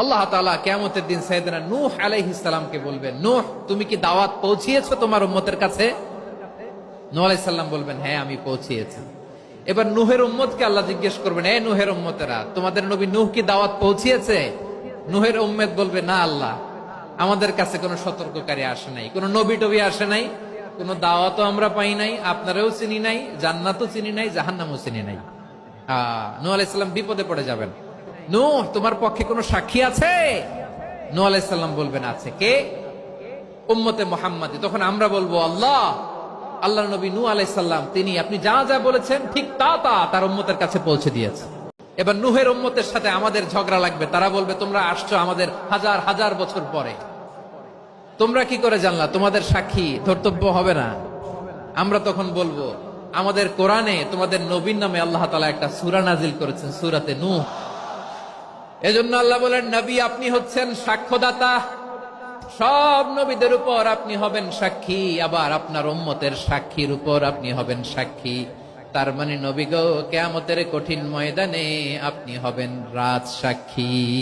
আল্লাহ তাআলা কিয়ামতের দিন সাইয়েদনা নূহ আলাইহিস সালামকে বলবেন, নূহ তুমি কি দাওয়াত পৌঁছিয়েছো তোমার উম্মতের কাছে? নূহ আলাইহিস সালাম বলবেন, হ্যাঁ আমি পৌঁছিয়েছি। এবার নূহের উম্মতকে আল্লাহ জিজ্ঞেস করবেন, এ নূহের উম্মতেরা, তোমাদের নবী নূহ কি দাওয়াত পৌঁছিয়েছে? নূহের উম্মত বলবে, না আল্লাহ, আমাদের কাছে কোনো সতর্ককারী আসে নাই, কোনো নবী টবি আসে নাই, কোনো দাওয়াতও আমরা পাই নাই, আপনারাও চিনি নাই, জান্নাতও চিনি নাই, জাহান্নামও চিনি নাই। নূহ আলাইহিস সালাম বিপদে পড়ে যাবেন। নূহ তোমার পক্ষে কোনো সাক্ষী আছে? নূহ আলাইহিস সালাম বলবেন, আছে। কে? উম্মতে মুহাম্মাদি। তখন আমরা বলবো, আল্লাহ, আল্লাহর নবী নূহ আলাইহিস সালাম তিনি আপনি যা যা বলেছেন ঠিক তা তা তার উম্মতের কাছে পৌঁছে দিয়েছে। এবার নূহের উম্মতের সাথে আমাদের ঝগড়া লাগবে। তারা বলবে, তোমরা আসছো আমাদের হাজার হাজার বছর পরে, তোমরা কি করে জানলা? তোমাদের সাক্ষী ধর্তব্য হবে না? আমরা তখন বলবো, আমাদের কোরআনে তোমাদের নবীর নামে আল্লাহ তাআলা একটা সূরা নাজিল করেছেন, সূরাতে নূহ। এজন্য আল্লাহ বলেন, নবী আপনি হচ্ছেন সাক্ষ্যদাতা, সব নবীদের উপর আপনি হবেন সাক্ষী, আবার আপনার উম্মতের সাক্ষীর উপর আপনি হবেন সাক্ষী। তার মানে নবী গো, কিয়ামতের কঠিন ময়দানে আপনি হবেন রাজ সাক্ষী।